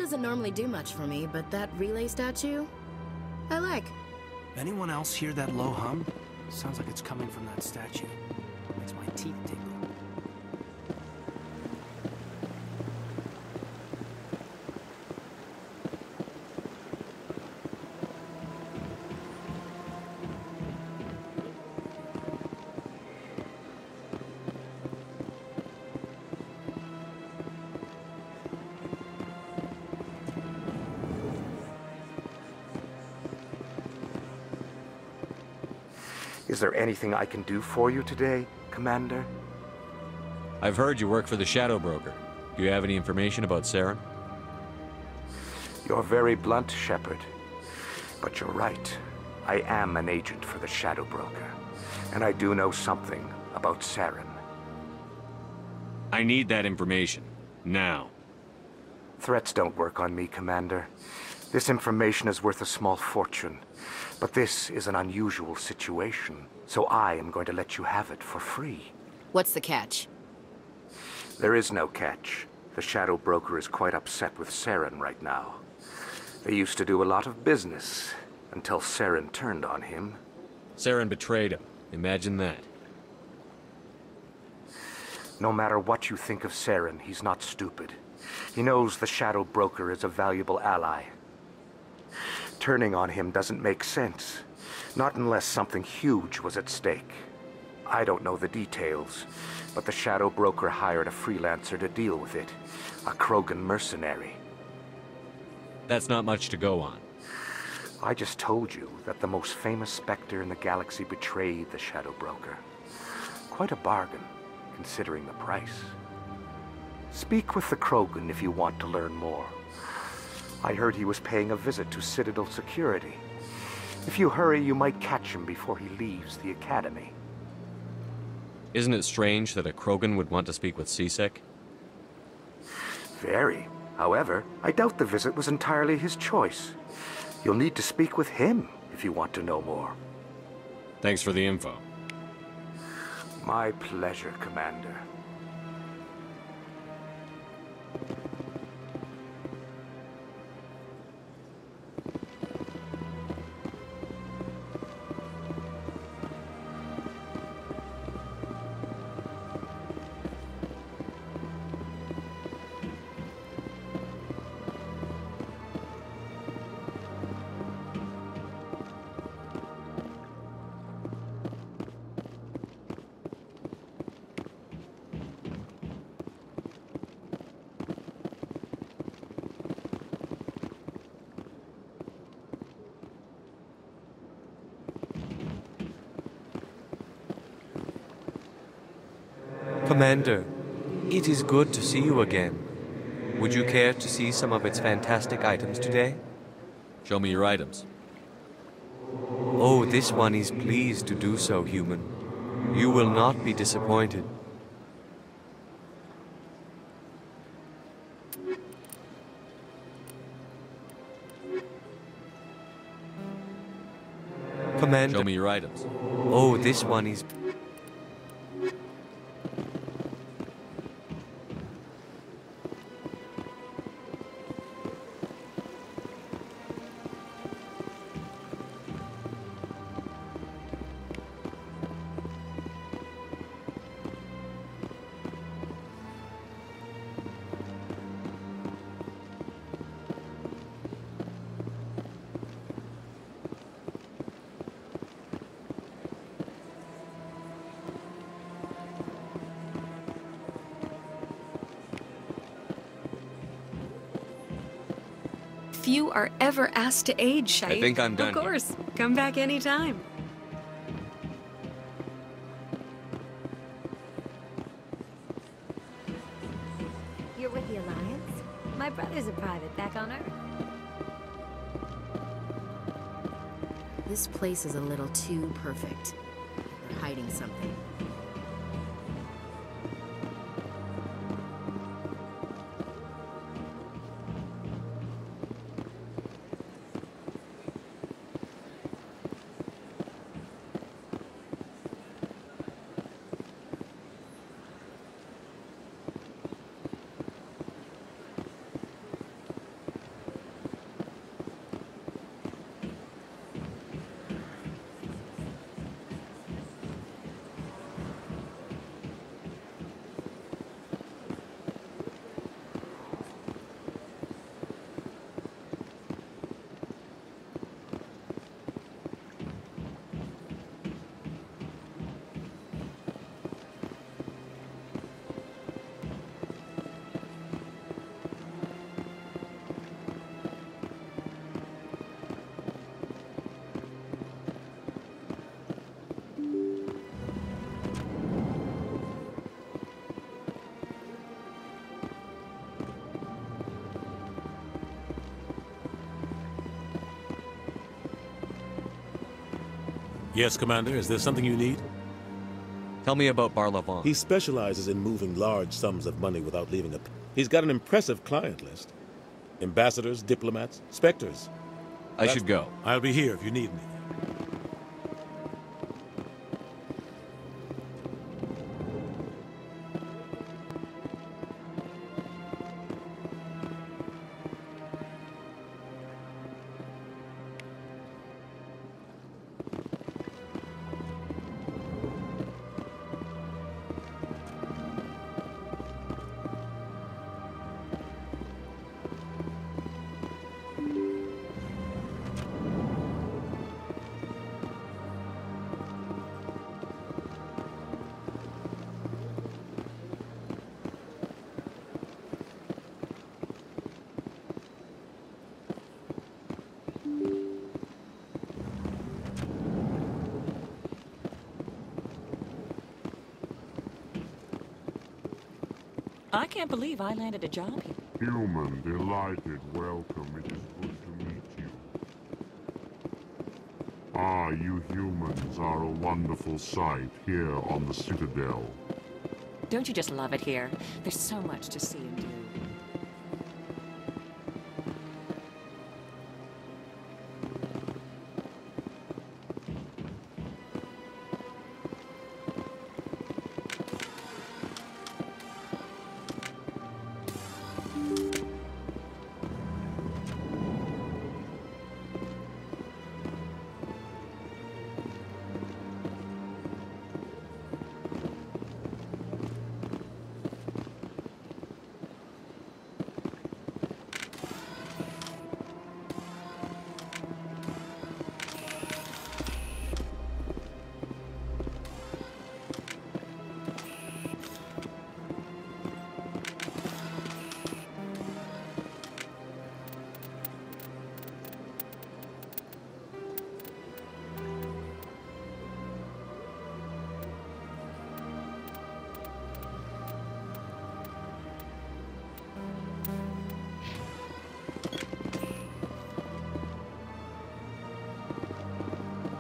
doesn't normally do much for me, but that relay statue, I like. Anyone else hear that low hum? Sounds like it's coming from that statue. Makes my teeth tingle. Is there anything I can do for you today, Commander? I've heard you work for the Shadow Broker. Do you have any information about Saren? You're very blunt, Shepard. But you're right. I am an agent for the Shadow Broker. And I do know something about Saren. I need that information. Now. Threats don't work on me, Commander. This information is worth a small fortune. But this is an unusual situation, so I am going to let you have it for free. What's the catch? There is no catch. The Shadow Broker is quite upset with Saren right now. They used to do a lot of business, until Saren turned on him. Saren betrayed him. Imagine that. No matter what you think of Saren, he's not stupid. He knows the Shadow Broker is a valuable ally. Turning on him doesn't make sense. Not unless something huge was at stake. I don't know the details, but the Shadow Broker hired a freelancer to deal with it. A Krogan mercenary. That's not much to go on. I just told you that the most famous Spectre in the galaxy betrayed the Shadow Broker. Quite a bargain, considering the price. Speak with the Krogan if you want to learn more. I heard he was paying a visit to Citadel security. If you hurry, you might catch him before he leaves the Academy. Isn't it strange that a Krogan would want to speak with C-Sec? Very. However, I doubt the visit was entirely his choice. You'll need to speak with him if you want to know more. Thanks for the info. My pleasure, Commander. Commander, it is good to see you again. Would you care to see some of its fantastic items today? Show me your items. Oh, this one is pleased to do so, human. You will not be disappointed. Commander. Show me your items. Oh, this one is... Few are ever asked to age, Shite. I think I'm done. Of course. Come back anytime. You're with the Alliance? My brother's a private back on Earth. This place is a little too perfect. They're hiding something. Yes, Commander. Is there something you need? Tell me about Barlavon. He specializes in moving large sums of money without leaving a... He's got an impressive client list. Ambassadors, diplomats, specters. I should go. I'll be here if you need me. I can't believe I landed a job here. Human, delighted, welcome. It is good to meet you. Ah, you humans are a wonderful sight here on the Citadel. Don't you just love it here? There's so much to see and do.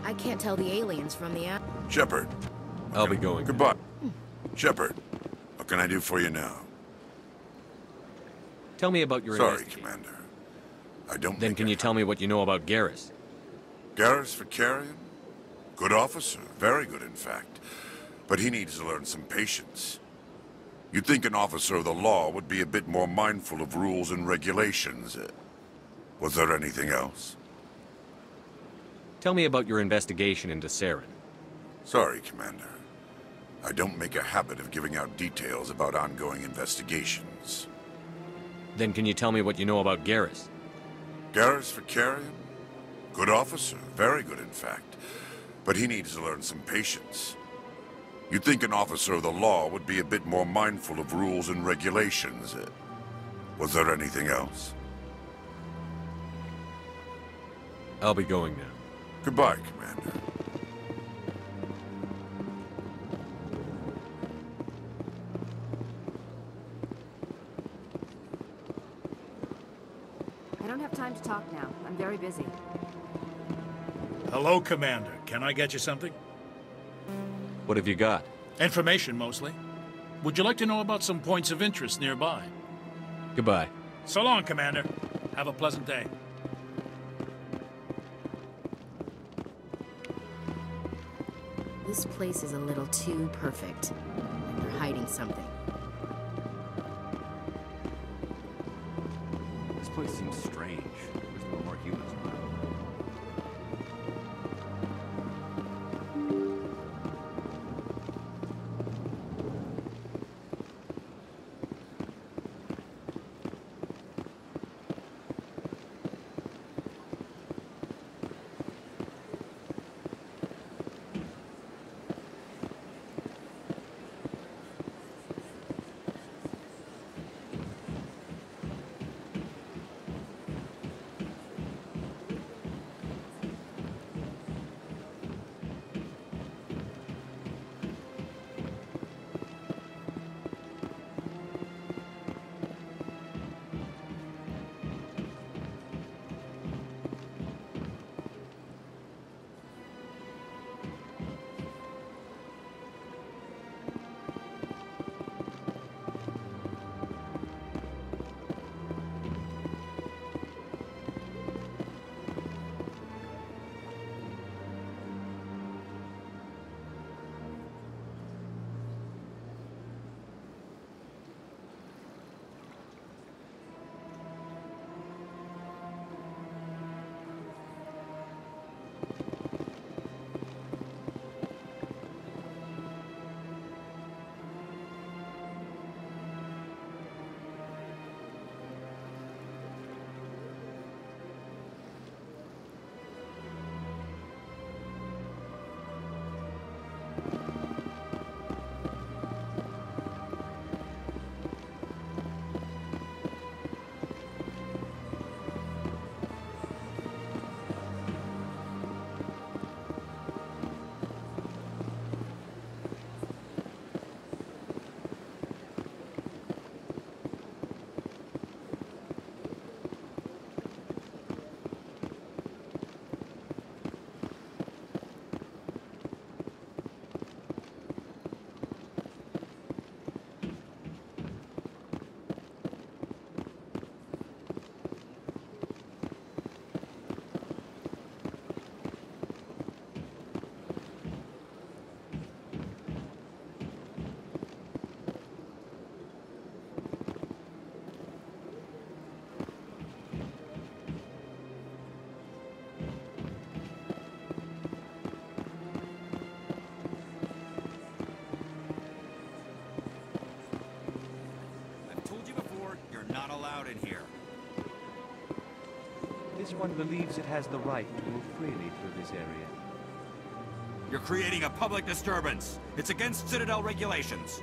I can't tell the aliens from the... Shepard. I'll be going. Goodbye. Shepard, what can I do for you now? Tell me about your... Sorry, Commander. I don't... Then can you tell me what you know about Garrus? Garrus Vakarian? Good officer. Very good, in fact. But he needs to learn some patience. You'd think an officer of the law would be a bit more mindful of rules and regulations. Was there anything else? Tell me about your investigation into Saren. Sorry, Commander. I don't make a habit of giving out details about ongoing investigations. Then can you tell me what you know about Garrus? Garrus Vakarian? Good officer. Very good, in fact. But he needs to learn some patience. You'd think an officer of the law would be a bit more mindful of rules and regulations. Was there anything else? I'll be going now. Goodbye, Commander. I don't have time to talk now. I'm very busy. Hello, Commander. Can I get you something? What have you got? Information, mostly. Would you like to know about some points of interest nearby? Goodbye. So long, Commander. Have a pleasant day. This place is a little too perfect. Like they're hiding something. This place seems strange. There's no more humans around. out in here. This one believes it has the right to move freely through this area. You're creating a public disturbance. It's against Citadel regulations.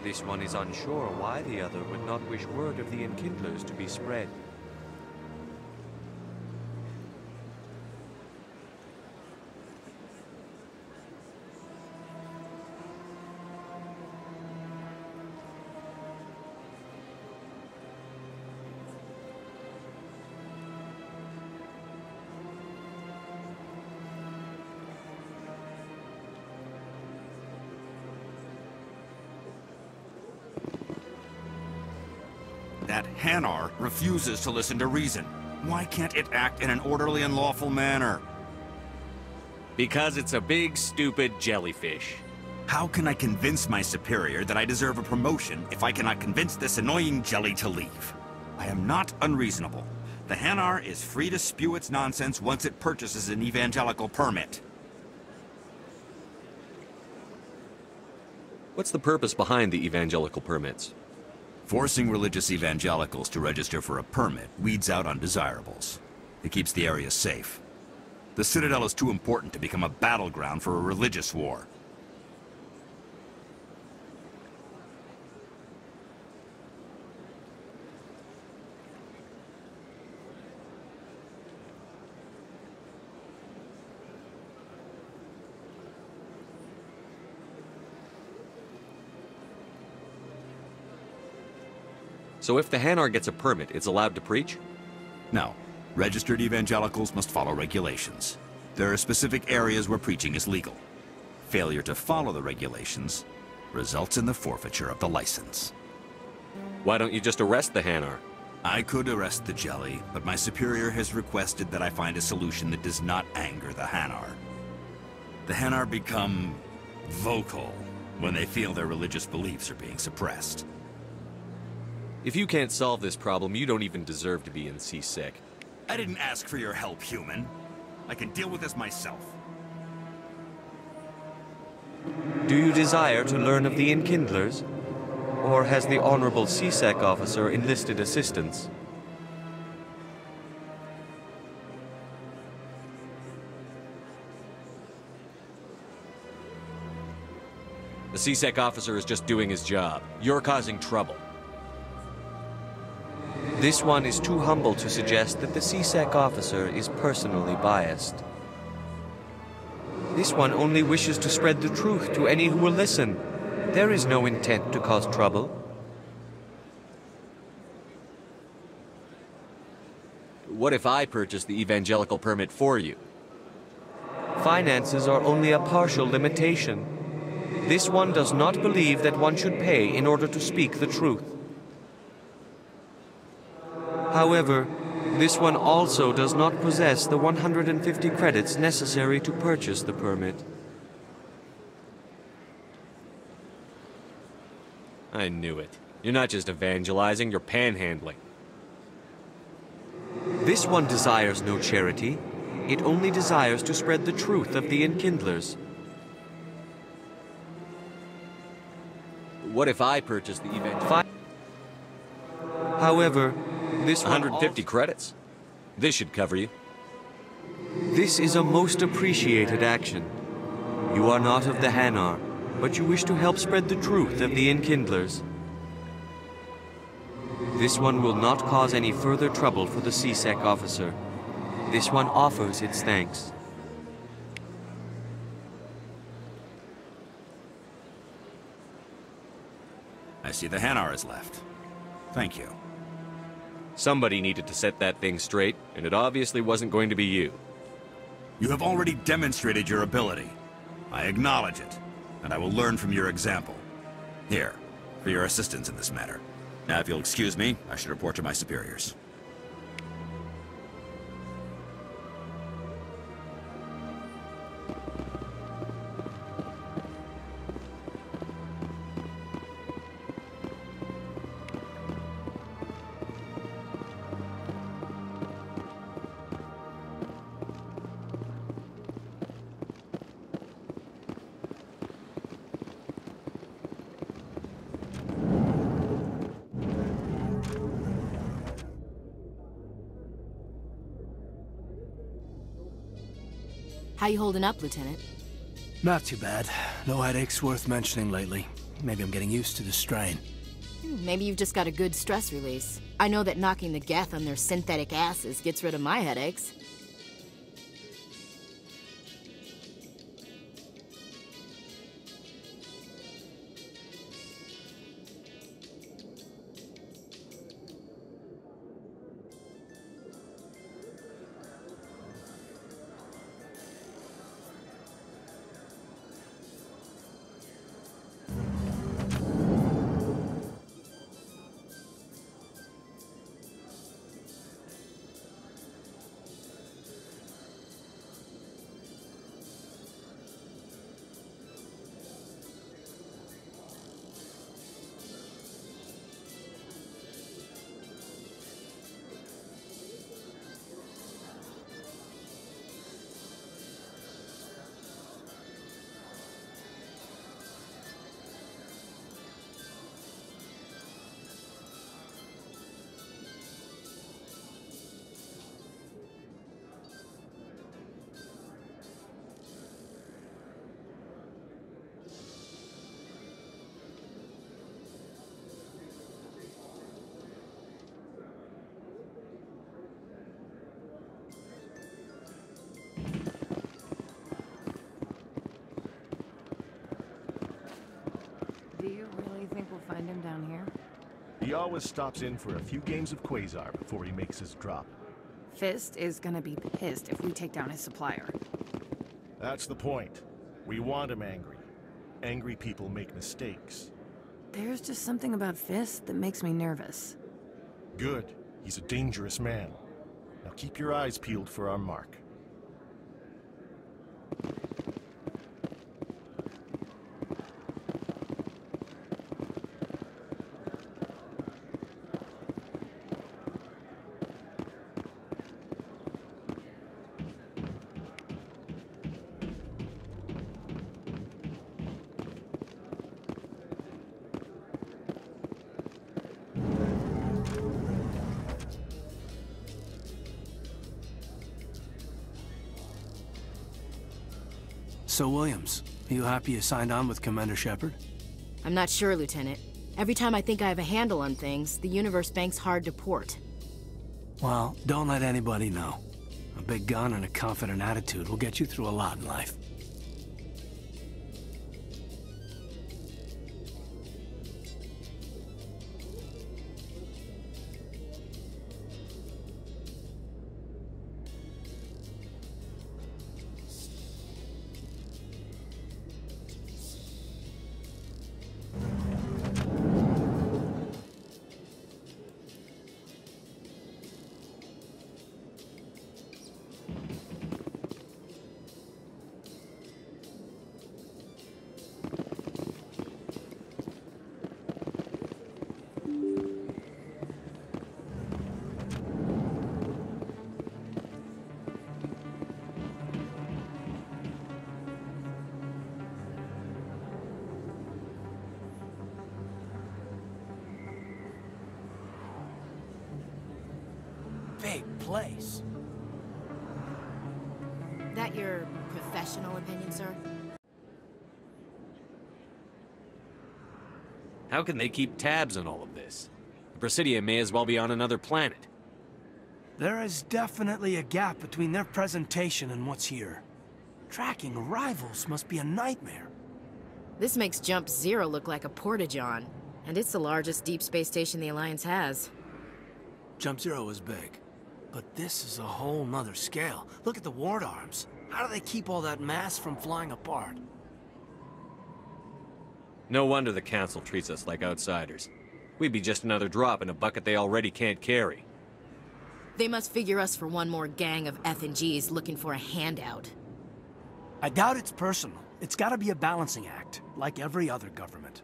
This one is unsure why the other would not wish word of the Enkindlers to be spread. That Hanar refuses to listen to reason. Why can't it act in an orderly and lawful manner? Because it's a big, stupid jellyfish. How can I convince my superior that I deserve a promotion if I cannot convince this annoying jelly to leave? I am not unreasonable. The Hanar is free to spew its nonsense once it purchases an evangelical permit. What's the purpose behind the evangelical permits? Forcing religious evangelicals to register for a permit weeds out undesirables. It keeps the area safe. The Citadel is too important to become a battleground for a religious war. So if the Hanar gets a permit, it's allowed to preach? No. Registered evangelicals must follow regulations. There are specific areas where preaching is legal. Failure to follow the regulations results in the forfeiture of the license. Why don't you just arrest the Hanar? I could arrest the jelly, but my superior has requested that I find a solution that does not anger the Hanar. The Hanar become vocal when they feel their religious beliefs are being suppressed. If you can't solve this problem, you don't even deserve to be in CSEC. I didn't ask for your help, human. I can deal with this myself. Do you desire to learn of the Enkindlers? Or has the Honorable CSEC officer enlisted assistance? The CSEC officer is just doing his job. You're causing trouble. This one is too humble to suggest that the CSEC officer is personally biased. This one only wishes to spread the truth to any who will listen. There is no intent to cause trouble. What if I purchase the evangelical permit for you? Finances are only a partial limitation. This one does not believe that one should pay in order to speak the truth. However, this one also does not possess the 150 credits necessary to purchase the permit. I knew it. You're not just evangelizing, you're panhandling. This one desires no charity. It only desires to spread the truth of the Enkindlers. What if I purchase the evangelical? However, this 150 credits. This should cover you. This is a most appreciated action. You are not of the Hanar, but you wish to help spread the truth of the Enkindlers. This one will not cause any further trouble for the CSEC officer. This one offers its thanks. I see the Hanar is left. Thank you. Somebody needed to set that thing straight, and it obviously wasn't going to be you. You have already demonstrated your ability. I acknowledge it, and I will learn from your example. Here, for your assistance in this matter. Now, if you'll excuse me, I should report to my superiors. How you holding up, Lieutenant? Not too bad. No headaches worth mentioning lately. Maybe I'm getting used to the strain. Maybe you've just got a good stress release. I know that knocking the geth on their synthetic asses gets rid of my headaches. Do you really think we'll find him down here? He always stops in for a few games of Quasar before he makes his drop. Fist is gonna be pissed if we take down his supplier. That's the point. We want him angry. Angry people make mistakes. There's just something about Fist that makes me nervous. Good. He's a dangerous man. Now keep your eyes peeled for our mark. So, Williams, are you happy you signed on with Commander Shepard? I'm not sure, Lieutenant. Every time I think I have a handle on things, the Universe Bank's hard to port. Well, don't let anybody know. A big gun and a confident attitude will get you through a lot in life. Big place. That your professional opinion, sir? How can they keep tabs on all of this? The Presidia may as well be on another planet. There is definitely a gap between their presentation and what's here. Tracking rivals must be a nightmare. This makes Jump Zero look like a porta-john, and it's the largest deep space station the Alliance has. Jump Zero is big, but this is a whole nother scale. Look at the ward arms. How do they keep all that mass from flying apart? No wonder the Council treats us like outsiders. We'd be just another drop in a bucket they already can't carry. They must figure us for one more gang of F&Gs looking for a handout. I doubt it's personal. It's gotta be a balancing act, like every other government.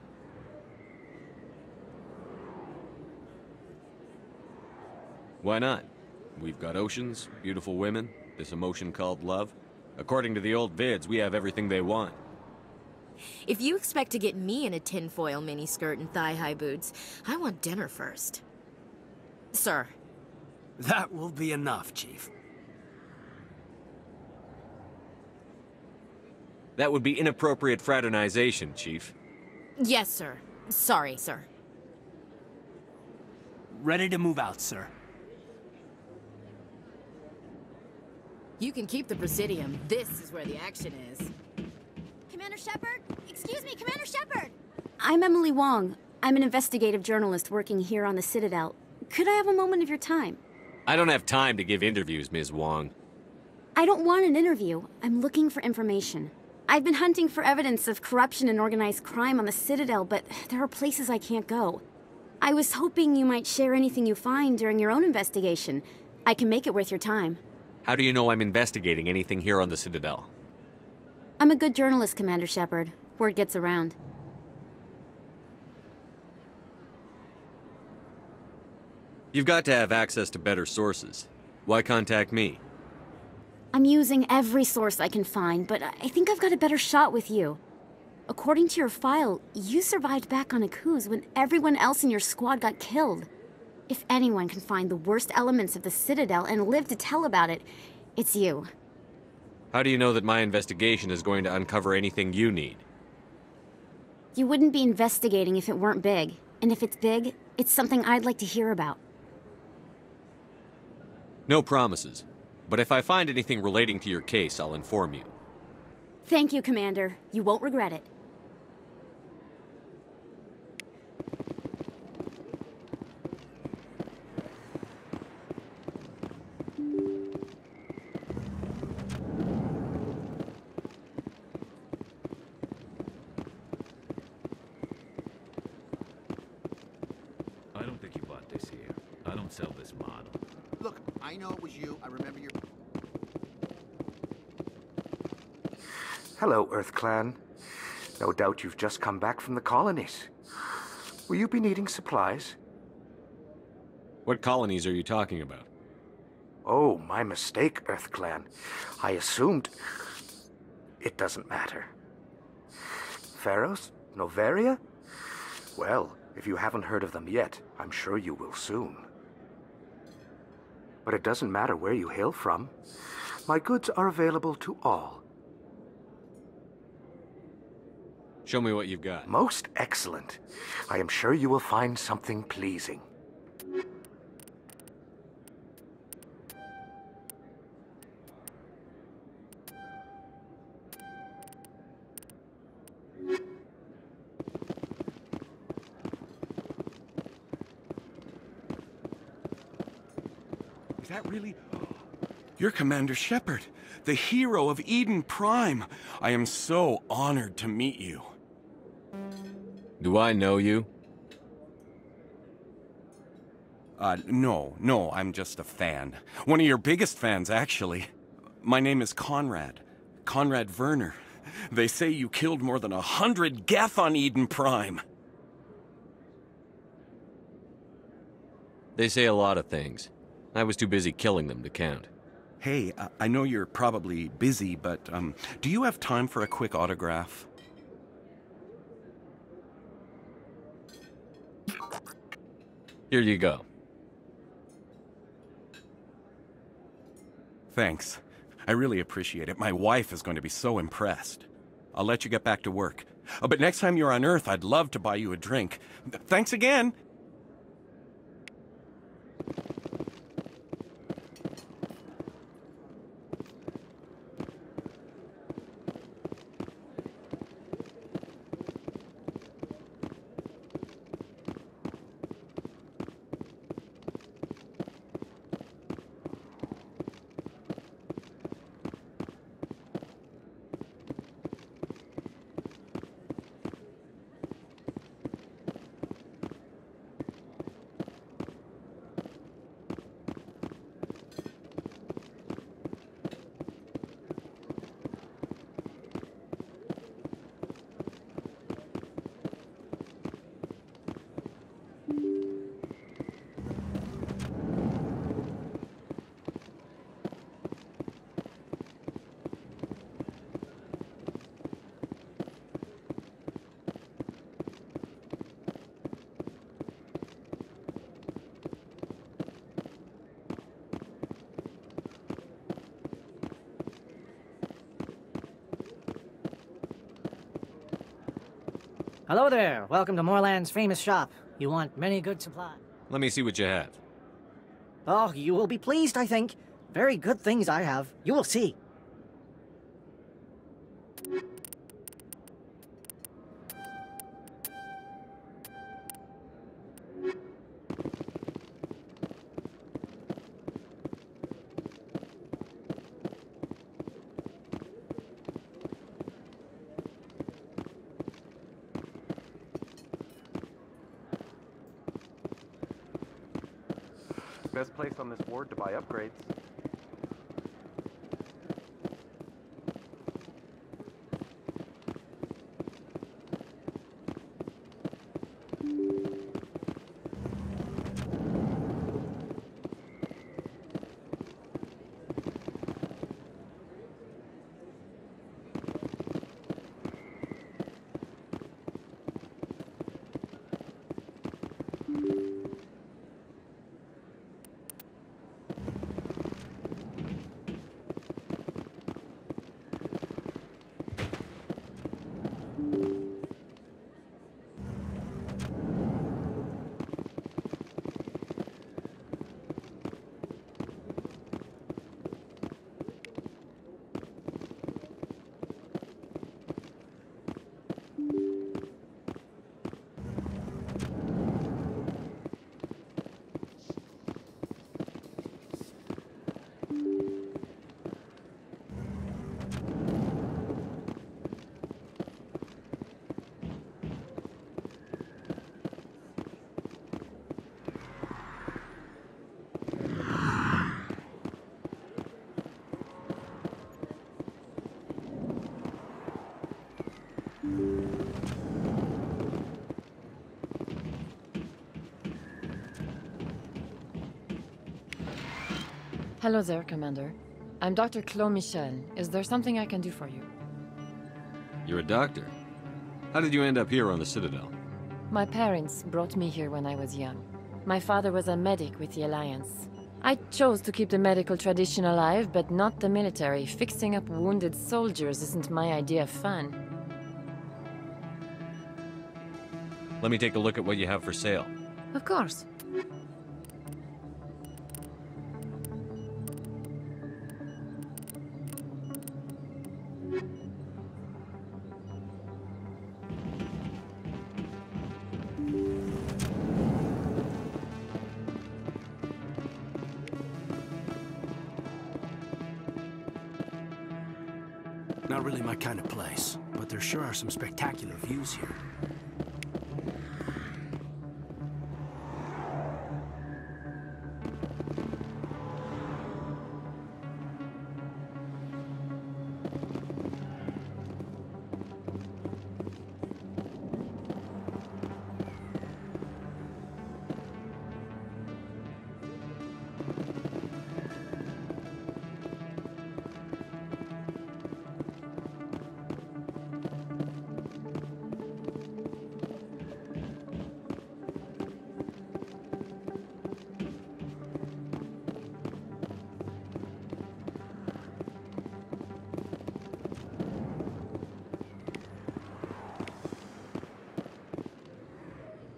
Why not? We've got oceans, beautiful women, this emotion called love. According to the old vids, we have everything they want. If you expect to get me in a tinfoil miniskirt and thigh-high boots, I want dinner first. Sir. That will be enough, Chief. That would be inappropriate fraternization, Chief. Yes, sir. Sorry, sir. Ready to move out, sir. You can keep the Presidium. This is where the action is. Commander Shepard? Excuse me, Commander Shepard! I'm Emily Wong. I'm an investigative journalist working here on the Citadel. Could I have a moment of your time? I don't have time to give interviews, Ms. Wong. I don't want an interview. I'm looking for information. I've been hunting for evidence of corruption and organized crime on the Citadel, but there are places I can't go. I was hoping you might share anything you find during your own investigation. I can make it worth your time. How do you know I'm investigating anything here on the Citadel? I'm a good journalist, Commander Shepard. Word gets around. You've got to have access to better sources. Why contact me? I'm using every source I can find, but I think I've got a better shot with you. According to your file, you survived back on Akuz when everyone else in your squad got killed. If anyone can find the worst elements of the Citadel and live to tell about it, it's you. How do you know that my investigation is going to uncover anything you need? You wouldn't be investigating if it weren't big. And if it's big, it's something I'd like to hear about. No promises. But if I find anything relating to your case, I'll inform you. Thank you, Commander. You won't regret it. I don't think you bought this here. I don't sell this model. Look, I know it was you. I remember your... Hello, Earth Clan. No doubt you've just come back from the colonies. Will you be needing supplies? What colonies are you talking about? Oh, my mistake, Earth Clan. I assumed... It doesn't matter. Pharos? Novaria? Well, if you haven't heard of them yet, I'm sure you will soon. But it doesn't matter where you hail from. My goods are available to all. Show me what you've got. Most excellent. I am sure you will find something pleasing. Is that really... You're Commander Shepard, the hero of Eden Prime. I am so honored to meet you. Do I know you? No, I'm just a fan. One of your biggest fans, actually. My name is Conrad. Conrad Werner. They say you killed more than 100 Geth on Eden Prime. They say a lot of things. I was too busy killing them to count. Hey, I know you're probably busy, but do you have time for a quick autograph? Here you go. Thanks. I really appreciate it. My wife is going to be so impressed. I'll let you get back to work. But next time you're on Earth, I'd love to buy you a drink. Thanks again! Hello there. Welcome to Moorland's famous shop. You want many good supplies? Let me see what you have. Oh, you will be pleased, I think. Very good things I have. You will see. Best place on this ward to buy upgrades. Hello there, Commander. I'm Dr. Claude Michel. Is there something I can do for you? You're a doctor. How did you end up here on the Citadel? My parents brought me here when I was young. My father was a medic with the Alliance. I chose to keep the medical tradition alive, but not the military. Fixing up wounded soldiers isn't my idea of fun. Let me take a look at what you have for sale. Of course. Not really my kind of place, but there sure are some spectacular views here.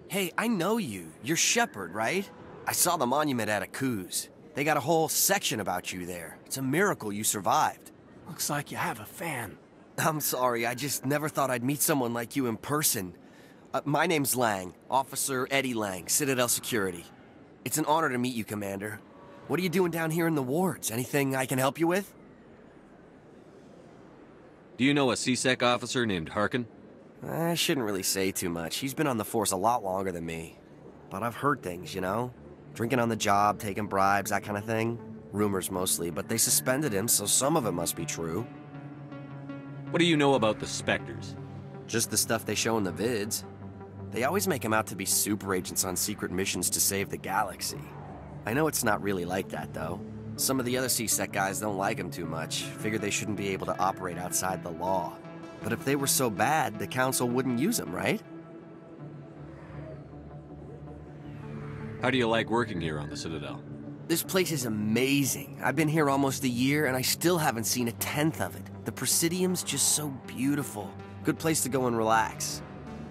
Hey, I know you. You're Shepard, right? I saw the monument at Akuz. They got a whole section about you there. It's a miracle you survived. Looks like you have a fan. I'm sorry, I just never thought I'd meet someone like you in person. My name's Lang, Officer Eddie Lang, Citadel Security. It's an honor to meet you, Commander. What are you doing down here in the wards? Anything I can help you with? Do you know a C-Sec officer named Harkin? I shouldn't really say too much. He's been on the force a lot longer than me. But I've heard things, you know? Drinking on the job, taking bribes, that kind of thing. Rumors mostly, but they suspended him, so some of it must be true. What do you know about the Spectres? Just the stuff they show in the vids. They always make him out to be super agents on secret missions to save the galaxy. I know it's not really like that, though. Some of the other C-Sec guys don't like him too much, figure they shouldn't be able to operate outside the law. But if they were so bad, the Council wouldn't use them, right? How do you like working here on the Citadel? This place is amazing. I've been here almost a year, and I still haven't seen a tenth of it. The Presidium's just so beautiful. Good place to go and relax.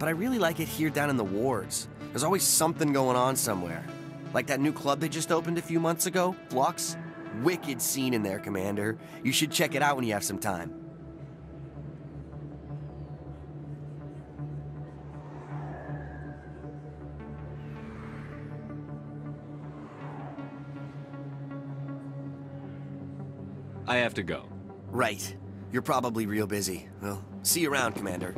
but I really like it here down in the wards. There's always something going on somewhere. Like that new club they just opened a few months ago, Flux. Wicked scene in there, Commander. You should check it out when you have some time. I have to go. Right. You're probably real busy. Well, see you around, Commander.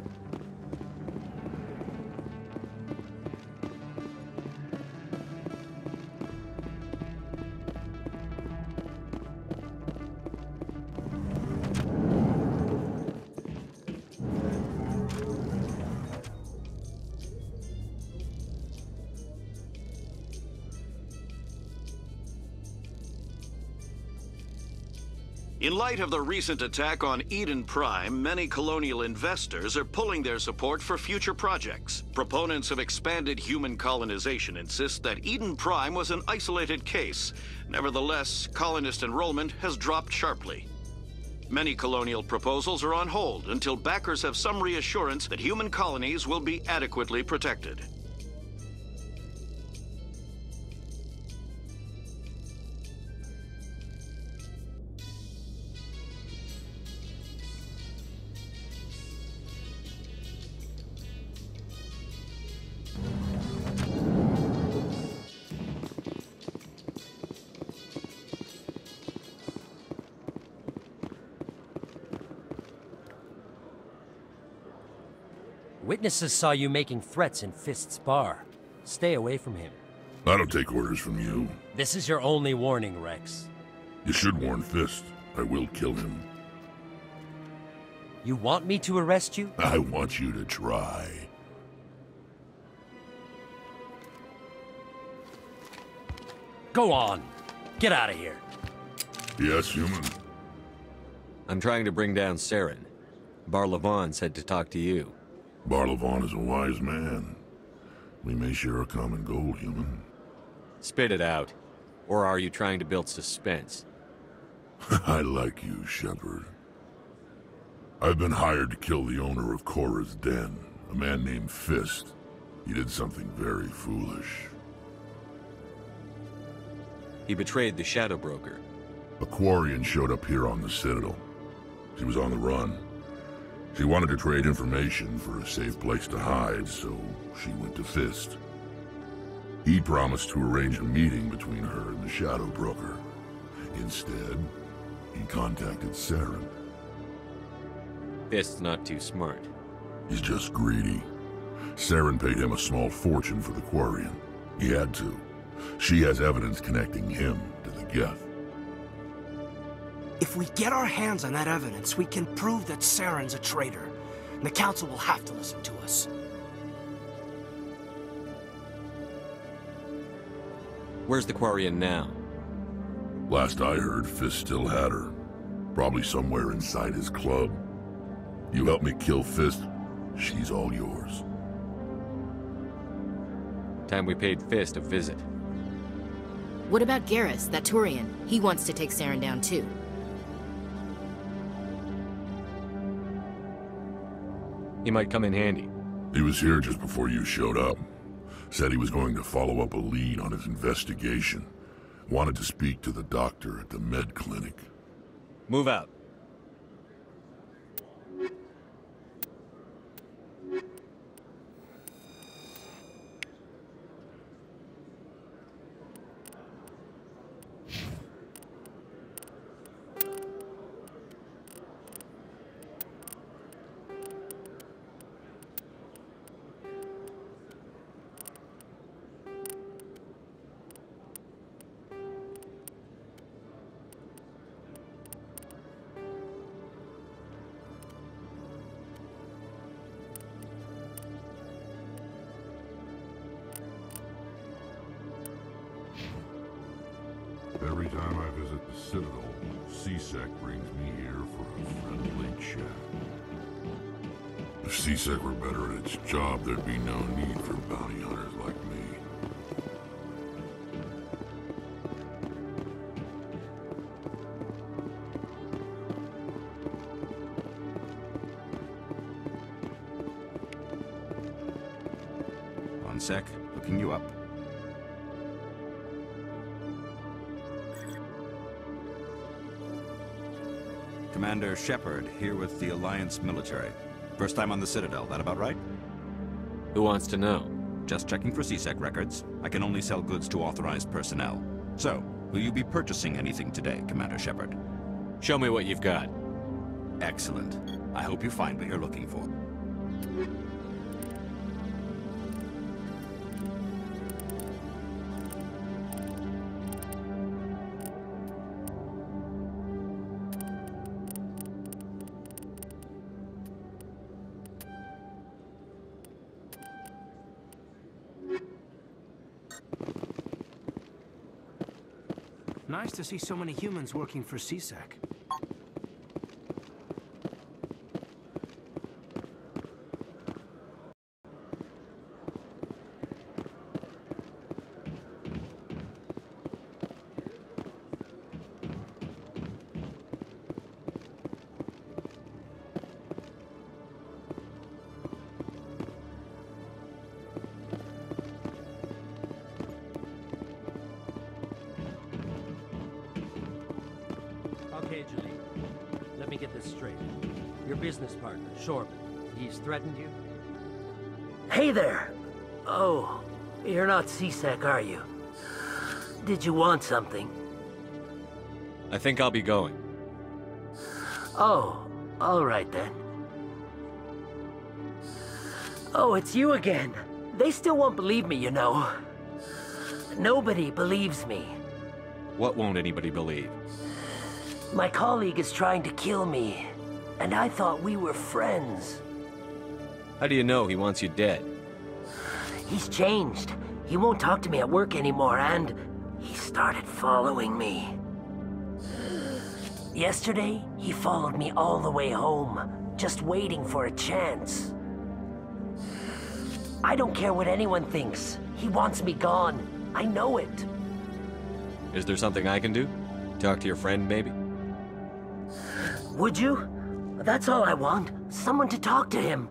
In light of the recent attack on Eden Prime, many colonial investors are pulling their support for future projects. Proponents of expanded human colonization insist that Eden Prime was an isolated case. Nevertheless, colonist enrollment has dropped sharply. Many colonial proposals are on hold until backers have some reassurance that human colonies will be adequately protected. Witnesses saw you making threats in Fist's bar. Stay away from him. I don't take orders from you. This is your only warning, Rex. You should warn Fist. I will kill him. You want me to arrest you? I want you to try. Go on. Get out of here. Yes, human. I'm trying to bring down Saren. Barlavon said to talk to you. Barlavon is a wise man. We may share a common goal, human. Spit it out. Or are you trying to build suspense? I like you, Shepard. I've been hired to kill the owner of Korra's Den, a man named Fist. He did something very foolish. He betrayed the Shadow Broker. A Quarian showed up here on the Citadel. She was on the run. She wanted to trade information for a safe place to hide, so she went to Fist. He promised to arrange a meeting between her and the Shadow Broker. Instead, he contacted Saren. Fist's not too smart. He's just greedy. Saren paid him a small fortune for the Quarian. He had to. She has evidence connecting him to the Geth. If we get our hands on that evidence, we can prove that Saren's a traitor. And the Council will have to listen to us. Where's the Quarian now? Last I heard, Fist still had her. Probably somewhere inside his club. You help me kill Fist, she's all yours. Time we paid Fist a visit. What about Garrus, that Turian? He wants to take Saren down too. He might come in handy. He was here just before you showed up. Said he was going to follow up a lead on his investigation. Wanted to speak to the doctor at the med clinic. Move out. Every time I visit the Citadel, C-Sec brings me here for a friendly chat. If C-Sec were better at its job, there'd be no need for bounty hunters like me. One sec, looking you up. Commander Shepard, here with the Alliance military. First time on the Citadel, that about right? Who wants to know? Just checking for CSEC records. I can only sell goods to authorized personnel. So, will you be purchasing anything today, Commander Shepard? Show me what you've got. Excellent. I hope you find what you're looking for. Nice to see so many humans working for CSEC. Okay, Julie. Let me get this straight. Your business partner, Shorban, he's threatened you? Hey there! Oh, you're not CSEC, are you? Did you want something? I think I'll be going. Oh, all right then. Oh, it's you again. They still won't believe me, you know. Nobody believes me. What won't anybody believe? My colleague is trying to kill me, and I thought we were friends. How do you know he wants you dead? He's changed. He won't talk to me at work anymore, and he started following me. Yesterday, he followed me all the way home, just waiting for a chance. I don't care what anyone thinks. He wants me gone. I know it. Is there something I can do? Talk to your friend, maybe? Would you? That's all I want. Someone to talk to him.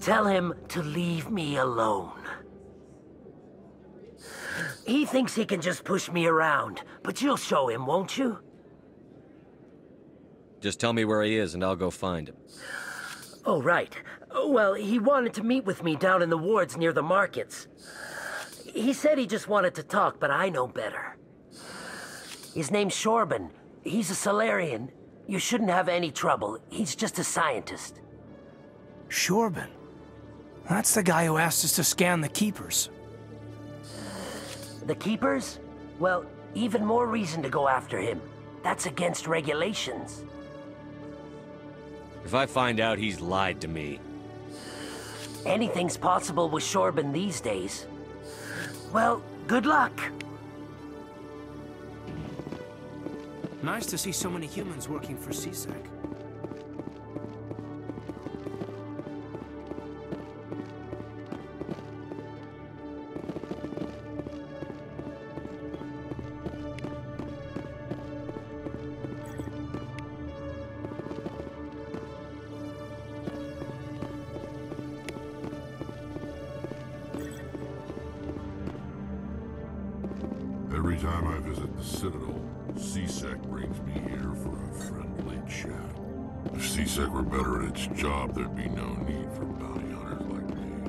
Tell him to leave me alone. He thinks he can just push me around, but you'll show him, won't you? Just tell me where he is and I'll go find him. Oh, right. Well, he wanted to meet with me down in the wards near the markets. He said he just wanted to talk, but I know better. His name's Shorban. He's a Solarian. You shouldn't have any trouble. He's just a scientist. Shorban? That's the guy who asked us to scan the Keepers. The Keepers? Well, even more reason to go after him. That's against regulations. If I find out he's lied to me... Anything's possible with Shorban these days. Well, good luck. Nice to see so many humans working for CSEC. Every time I visit the Citadel, CSEC brings me here for a friendly chat. If CSEC were better at its job, there'd be no need for bounty hunters like me.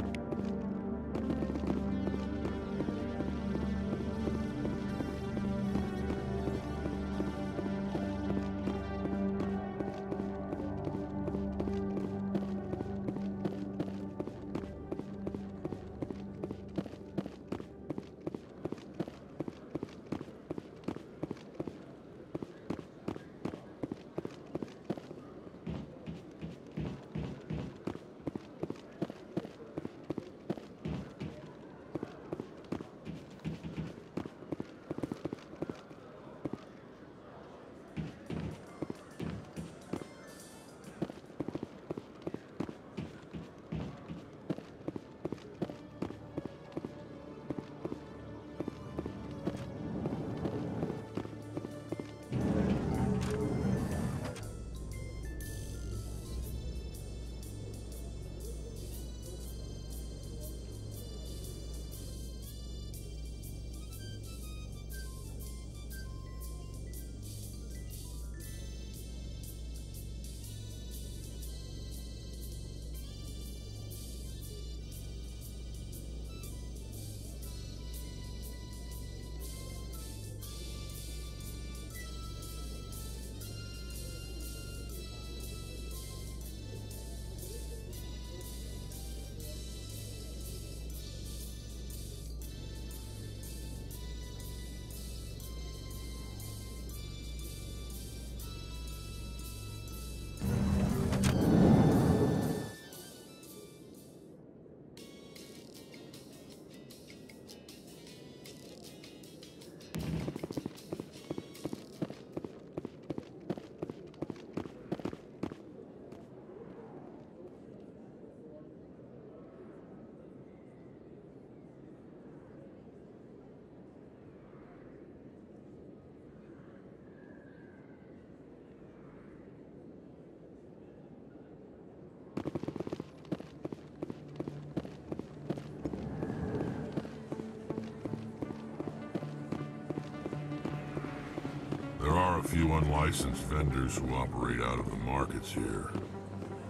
a few unlicensed vendors who operate out of the markets here.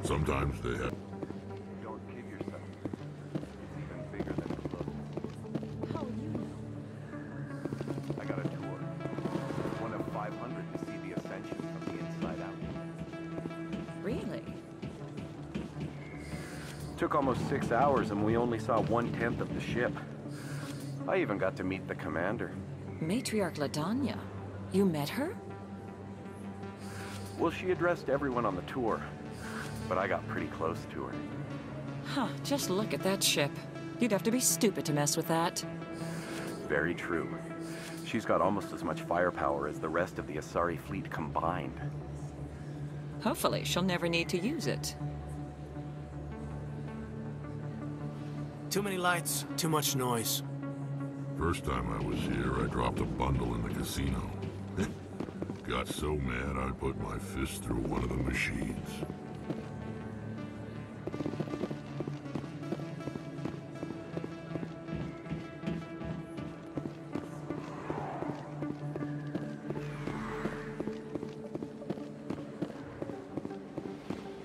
Sometimes they have... Don't kid yourself. It's even bigger than it looks. How you know? I got a tour. One of 500 to see the Ascension from the inside out. Really? Took almost 6 hours and we only saw 1/10 of the ship. I even got to meet the commander. Matriarch LaDanya? You met her? Well, she addressed everyone on the tour, but I got pretty close to her. Huh, just look at that ship. You'd have to be stupid to mess with that. Very true. She's got almost as much firepower as the rest of the Asari fleet combined. Hopefully, she'll never need to use it. Too many lights, too much noise. First time I was here, I dropped a bundle in the casino. Got so mad I put my fist through one of the machines.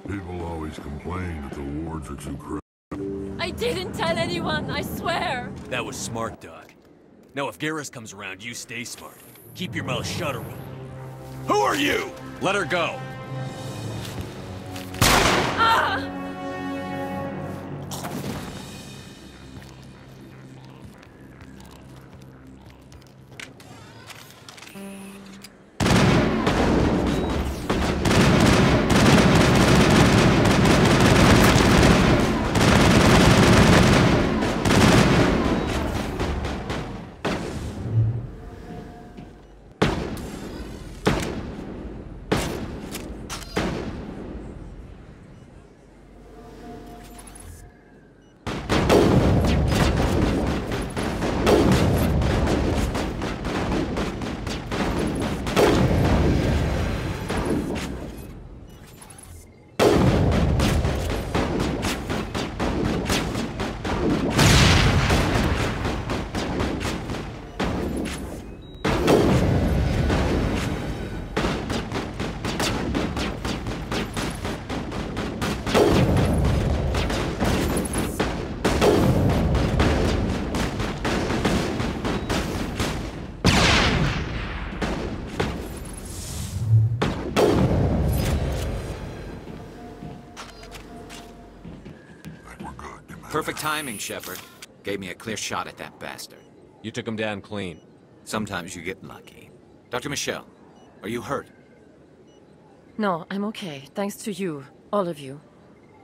People always complain that the wards are too crowded. I didn't tell anyone, I swear! That was smart, Doc. Now if Garrus comes around, you stay smart. Keep your mouth shut or we'll... Who are you? Let her go. Ah! Perfect timing, Shepard. Gave me a clear shot at that bastard. You took him down clean. Sometimes you get lucky. Dr. Michelle, are you hurt? No, I'm okay. Thanks to you. All of you.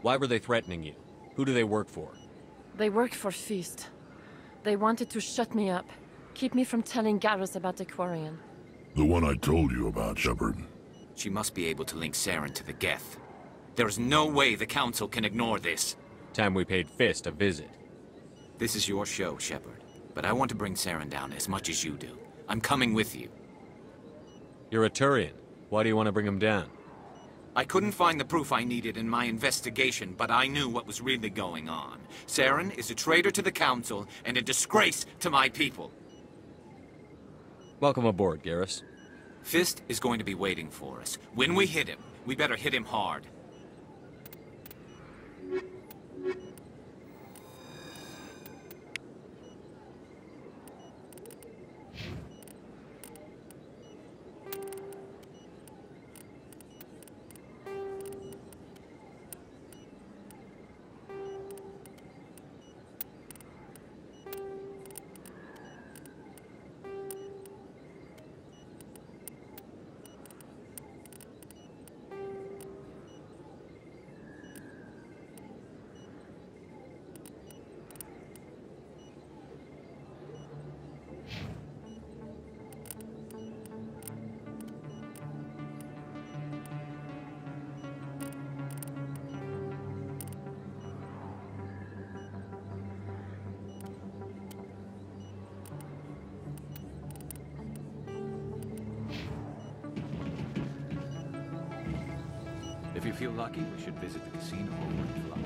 Why were they threatening you? Who do they work for? They work for Feast. They wanted to shut me up. Keep me from telling Garrus about the Quarian. The one I told you about, Shepard. She must be able to link Saren to the Geth. There is no way the Council can ignore this. Time we paid Fist a visit. This is your show, Shepard. But I want to bring Saren down as much as you do. I'm coming with you. You're a Turian. Why do you want to bring him down? I couldn't find the proof I needed in my investigation, but I knew what was really going on. Saren is a traitor to the Council and a disgrace to my people. Welcome aboard, Garrus. Fist is going to be waiting for us. When we hit him, we better hit him hard. If you feel lucky, we should visit the casino over in Flux.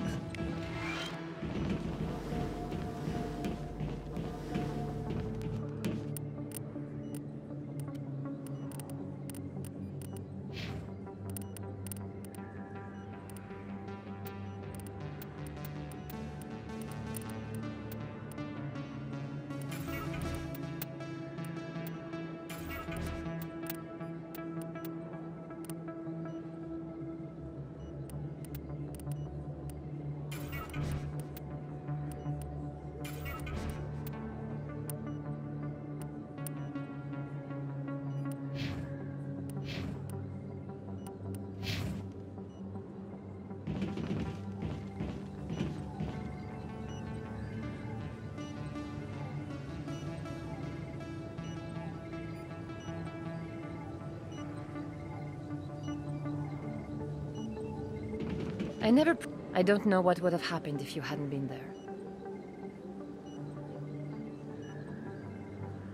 I don't know what would have happened if you hadn't been there.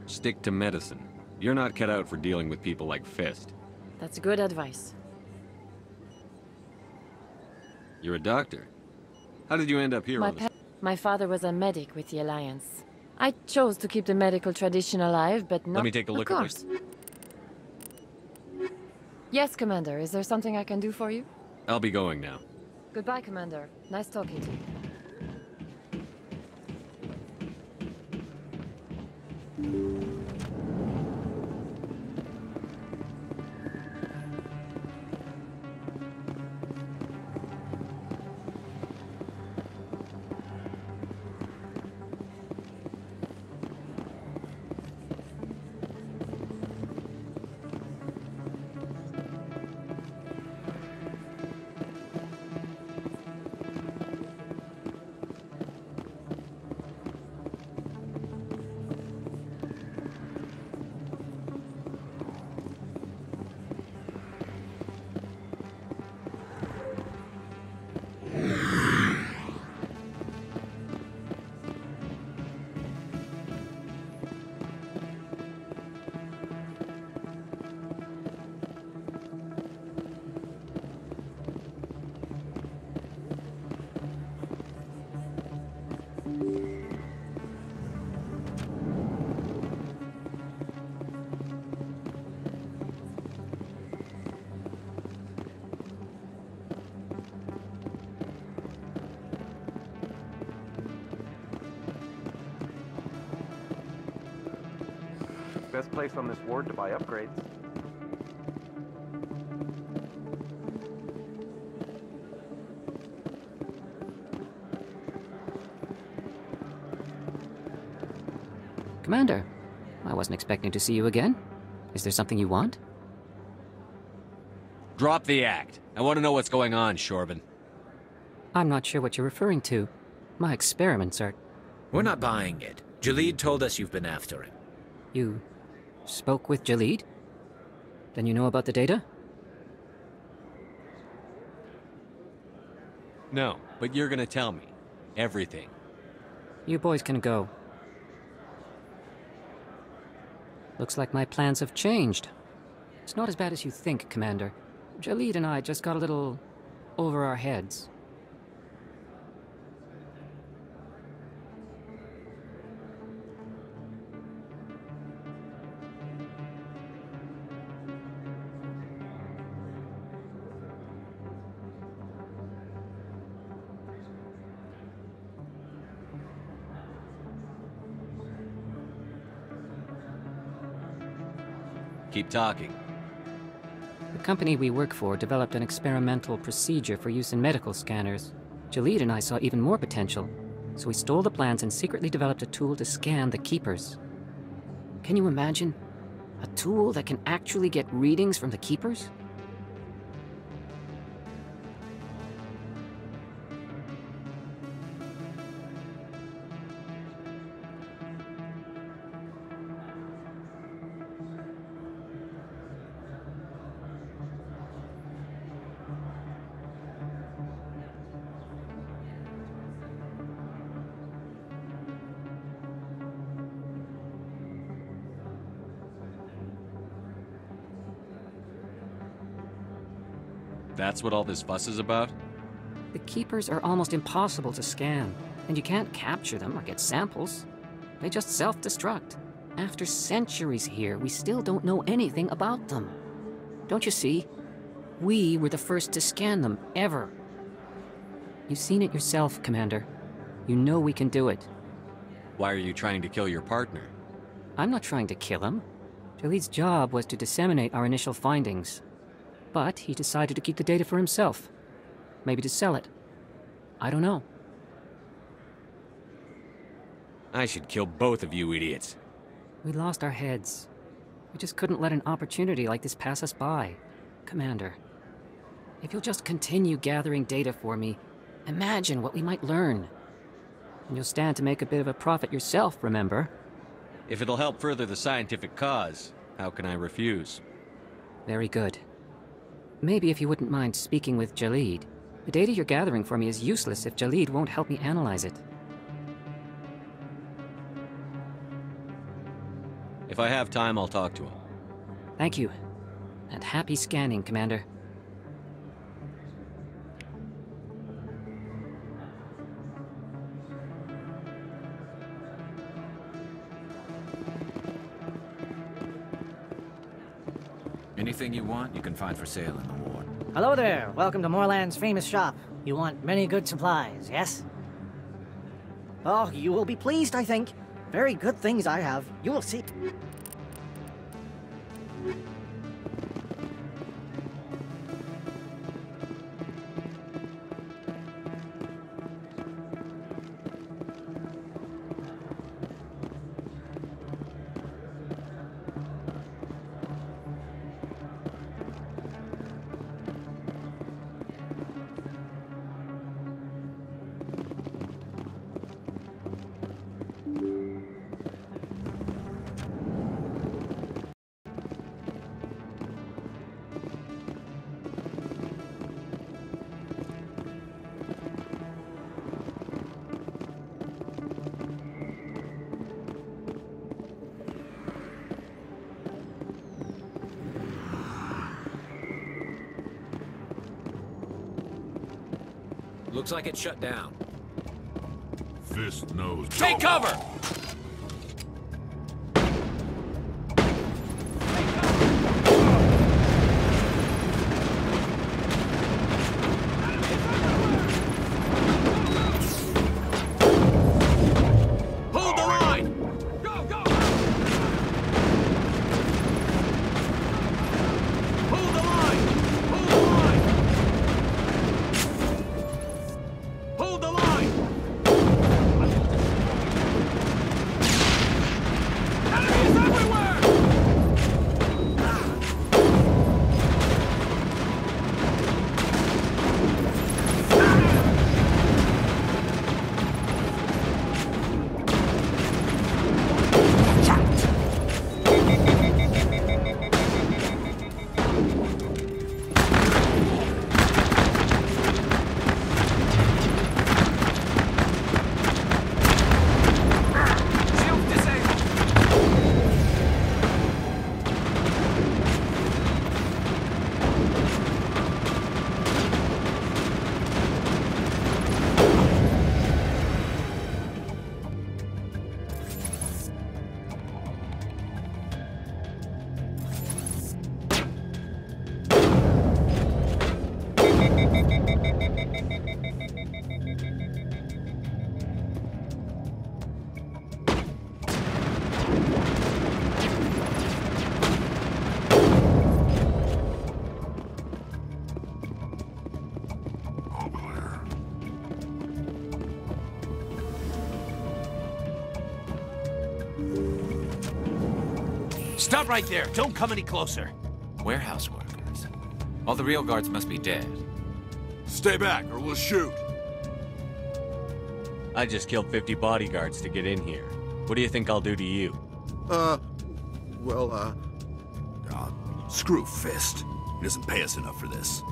Stick to medicine. You're not cut out for dealing with people like Fist. That's good advice. You're a doctor. How did you end up here on this? My father was a medic with the Alliance. I chose to keep the medical tradition alive, but not... Let me take a look at this. Yes, Commander. Is there something I can do for you? I'll be going now. Goodbye, Commander. Nice talking to you. Best place on this ward to buy upgrades. Commander, I wasn't expecting to see you again. Is there something you want? Drop the act. I want to know what's going on, Shorban. I'm not sure what you're referring to. My experiments are... We're not buying it. Jalid told us you've been after him. You spoke with Jalid? Then you know about the data? No, but you're gonna tell me. Everything. You boys can go. Looks like my plans have changed. It's not as bad as you think, Commander. Jalid and I just got a little over our heads. Keep talking. The company we work for developed an experimental procedure for use in medical scanners. Jalid and I saw even more potential, so we stole the plans and secretly developed a tool to scan the Keepers. Can you imagine? A tool that can actually get readings from the Keepers? That's what all this fuss is about? The Keepers are almost impossible to scan, and you can't capture them or get samples. They just self-destruct. After centuries here, we still don't know anything about them. Don't you see? We were the first to scan them, ever. You've seen it yourself, Commander. You know we can do it. Why are you trying to kill your partner? I'm not trying to kill him. Jalid's job was to disseminate our initial findings. But he decided to keep the data for himself. Maybe to sell it. I don't know. I should kill both of you idiots. We lost our heads. We just couldn't let an opportunity like this pass us by. Commander, if you'll just continue gathering data for me, imagine what we might learn. And you'll stand to make a bit of a profit yourself, remember? If it'll help further the scientific cause, how can I refuse? Very good. Maybe if you wouldn't mind speaking with Jalid. The data you're gathering for me is useless if Jalid won't help me analyze it. If I have time, I'll talk to him. Thank you. And happy scanning, Commander. Anything you want, you can find for sale in the ward. Hello there. Welcome to Moorland's famous shop. You want many good supplies, yes? Oh, you will be pleased, I think. Very good things I have. You will see. Looks like it's shut down. Fist knows. Take cover! Hold the line! Go, go! Hold the line! Hold the line! Hold the line! Enemies everywhere! Stop right there! Don't come any closer! Warehouse workers. All the real guards must be dead. Stay back, or we'll shoot. I just killed 50 bodyguards to get in here. What do you think I'll do to you? Screw Fist. He doesn't pay us enough for this.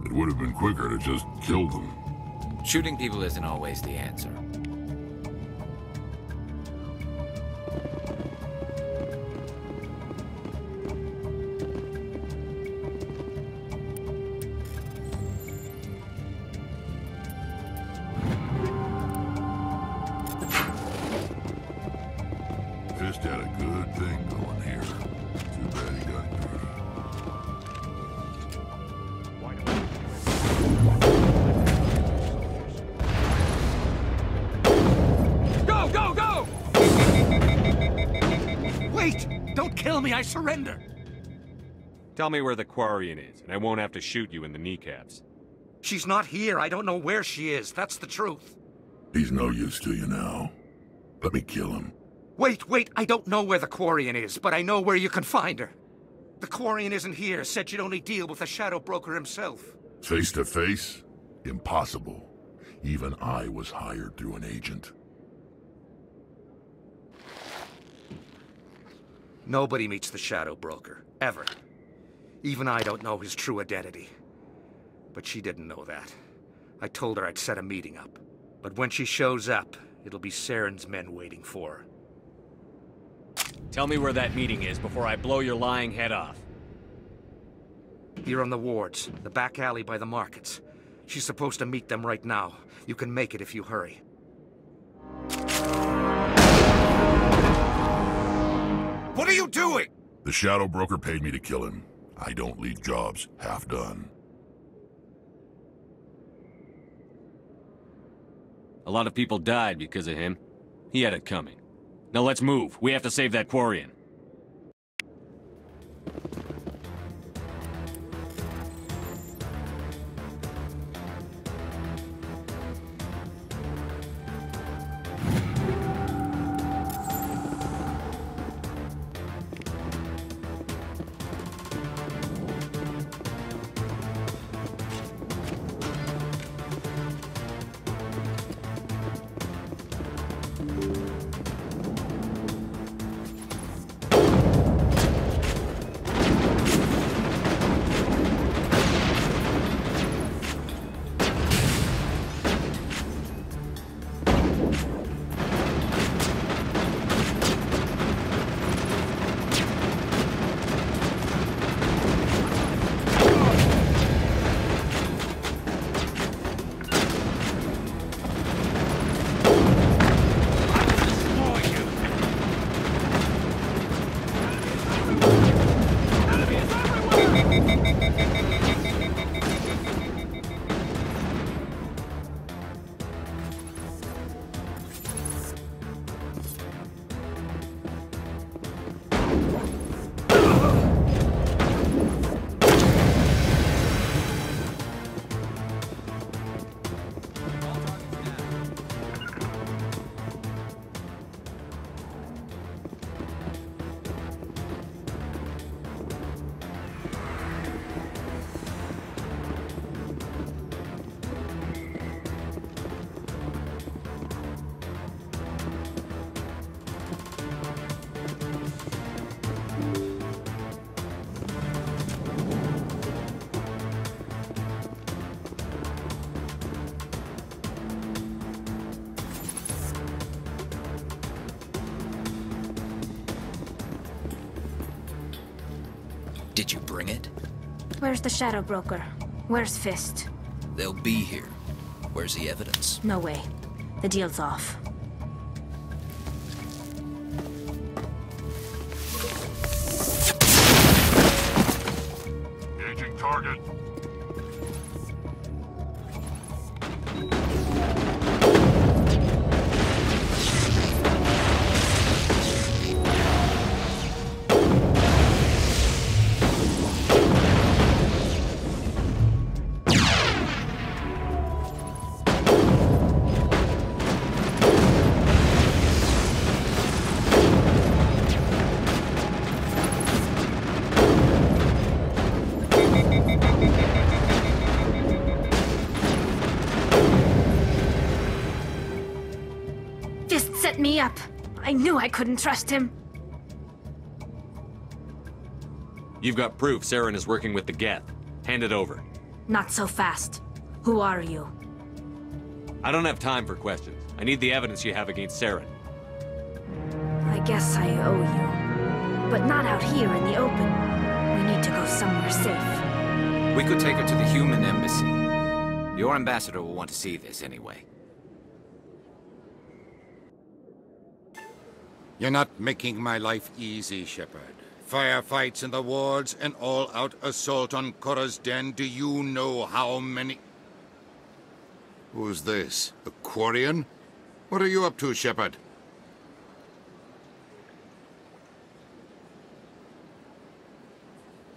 It would have been quicker to just kill them. Shooting people isn't always the answer. Fist had a good thing going here. Too bad he got dirty. Go, go, go! Wait! Don't kill me, I surrender! Tell me where the Quarian is, and I won't have to shoot you in the kneecaps. She's not here. I don't know where she is. That's the truth. He's no use to you now. Let me kill him. Wait, I don't know where the Quarian is, but I know where you can find her. The Quarian isn't here, said you'd only deal with the Shadow Broker himself. Face to face? Impossible. Even I was hired through an agent. Nobody meets the Shadow Broker, ever. Even I don't know his true identity. But she didn't know that. I told her I'd set a meeting up. But when she shows up, it'll be Saren's men waiting for her. Tell me where that meeting is before I blow your lying head off. Here on the wards, the back alley by the markets. She's supposed to meet them right now. You can make it if you hurry. What are you doing? The Shadow Broker paid me to kill him. I don't leave jobs half done. A lot of people died because of him. He had it coming. Now let's move. We have to save that Quarian. Did you bring it? Where's the Shadow Broker? Where's Fist? They'll be here. Where's the evidence? No way. The deal's off. Engaging target. Set me up. I knew I couldn't trust him. You've got proof Saren is working with the Geth. Hand it over. Not so fast. Who are you? I don't have time for questions. I need the evidence you have against Saren. I guess I owe you. But not out here in the open. We need to go somewhere safe. We could take her to the human embassy. Your ambassador will want to see this anyway. You're not making my life easy, Shepard. Firefights in the wards, an all-out assault on Korra's den. Do you know how many... Who's this? A Quarian? What are you up to, Shepard?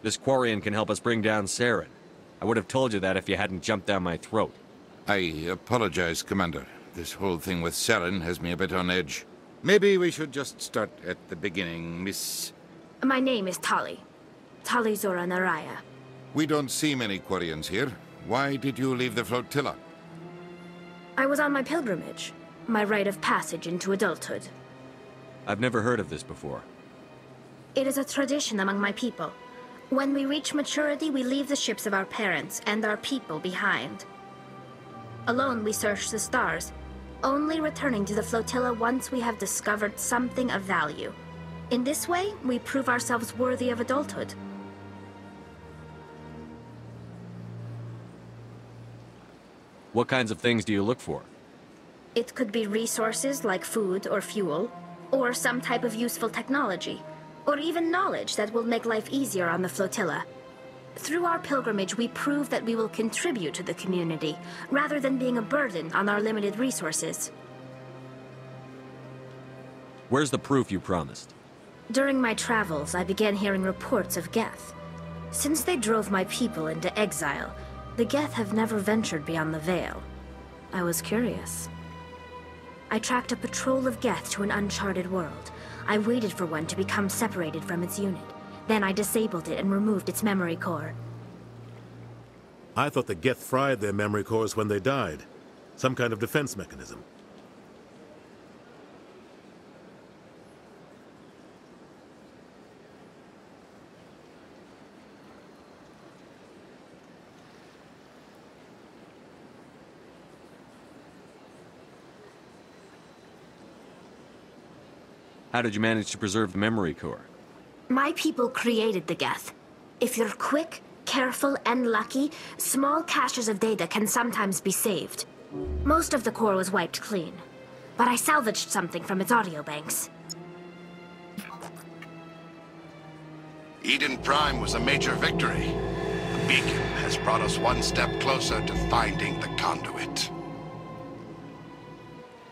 This Quarian can help us bring down Saren. I would have told you that if you hadn't jumped down my throat. I apologize, Commander. This whole thing with Saren has me a bit on edge. Maybe we should just start at the beginning, Miss... My name is Tali. Tali Zora Naraya. We don't see many Quarians here. Why did you leave the flotilla? I was on my pilgrimage. My rite of passage into adulthood. I've never heard of this before. It is a tradition among my people. When we reach maturity, we leave the ships of our parents and our people behind. Alone, we search the stars, only returning to the flotilla once we have discovered something of value. In this way, we prove ourselves worthy of adulthood. What kinds of things do you look for? It could be resources like food or fuel, or some type of useful technology, or even knowledge that will make life easier on the flotilla. Through our pilgrimage, we prove that we will contribute to the community, rather than being a burden on our limited resources. Where's the proof you promised? During my travels, I began hearing reports of Geth. Since they drove my people into exile, the Geth have never ventured beyond the Veil. I was curious. I tracked a patrol of Geth to an uncharted world. I waited for one to become separated from its unit. Then I disabled it and removed its memory core. I thought the Geth fried their memory cores when they died. Some kind of defense mechanism. How did you manage to preserve the memory core? My people created the Geth. If you're quick, careful, and lucky, small caches of data can sometimes be saved. Most of the core was wiped clean, but I salvaged something from its audio banks. Eden Prime was a major victory. The beacon has brought us one step closer to finding the conduit.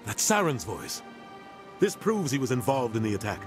That's Saren's voice. This proves he was involved in the attack.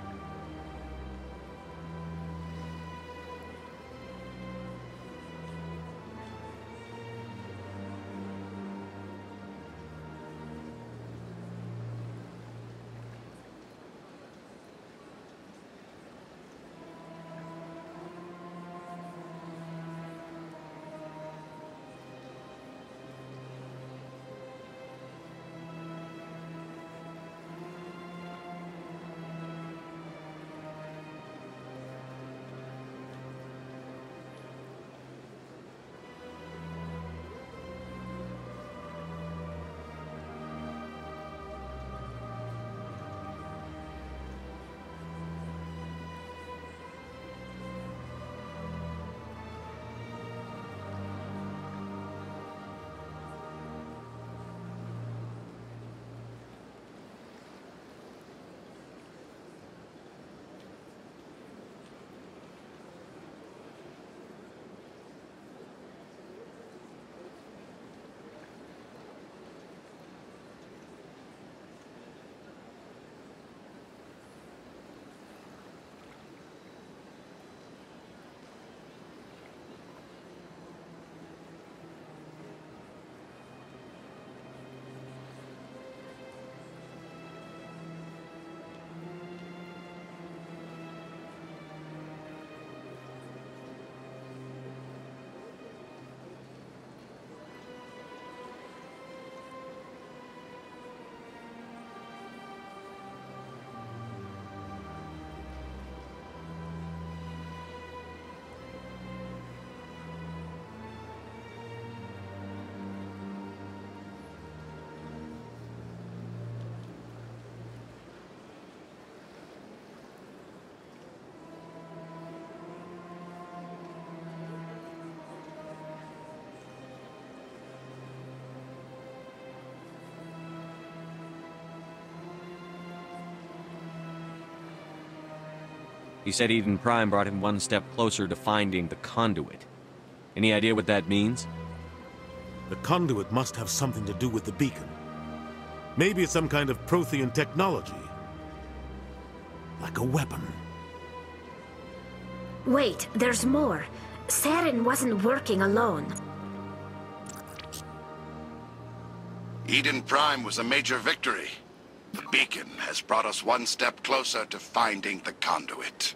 He said Eden Prime brought him one step closer to finding the conduit. Any idea what that means? The conduit must have something to do with the beacon. Maybe it's some kind of Prothean technology. Like a weapon. Wait, there's more. Saren wasn't working alone. Eden Prime was a major victory. The beacon has brought us one step closer to finding the conduit.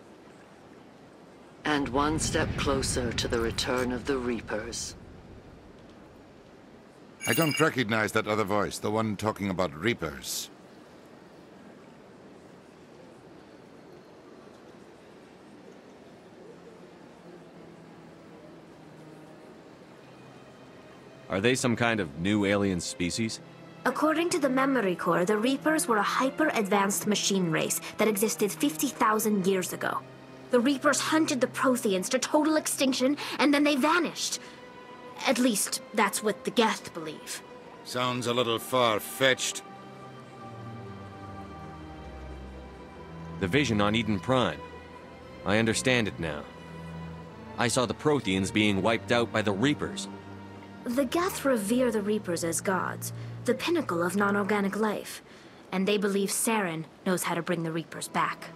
And one step closer to the return of the Reapers. I don't recognize that other voice, the one talking about Reapers. Are they some kind of new alien species? According to the Memory Core, the Reapers were a hyper-advanced machine race that existed 50,000 years ago. The Reapers hunted the Protheans to total extinction, and then they vanished. At least, that's what the Geth believe. Sounds a little far-fetched. The vision on Eden Prime. I understand it now. I saw the Protheans being wiped out by the Reapers. The Geth revere the Reapers as gods, the pinnacle of non-organic life, and they believe Saren knows how to bring the Reapers back.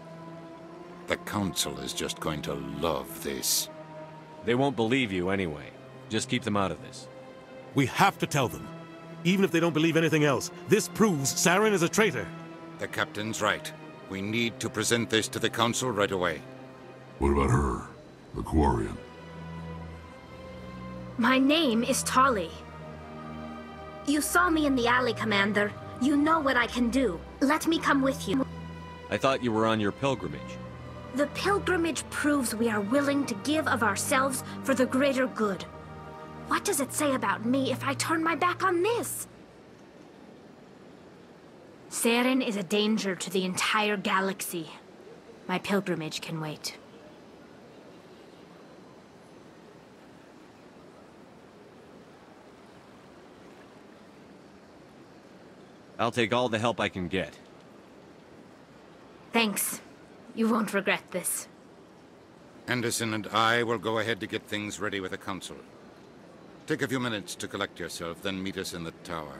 The Council is just going to love this. They won't believe you anyway. Just keep them out of this. We have to tell them. Even if they don't believe anything else, this proves Saren is a traitor. The Captain's right. We need to present this to the Council right away. What about her? The Quarian? My name is Tali. You saw me in the alley, Commander. You know what I can do. Let me come with you. I thought you were on your pilgrimage. The pilgrimage proves we are willing to give of ourselves for the greater good. What does it say about me if I turn my back on this? Saren is a danger to the entire galaxy. My pilgrimage can wait. I'll take all the help I can get. Thanks. You won't regret this. Anderson and I will go ahead to get things ready with the Council. Take a few minutes to collect yourself, then meet us in the tower.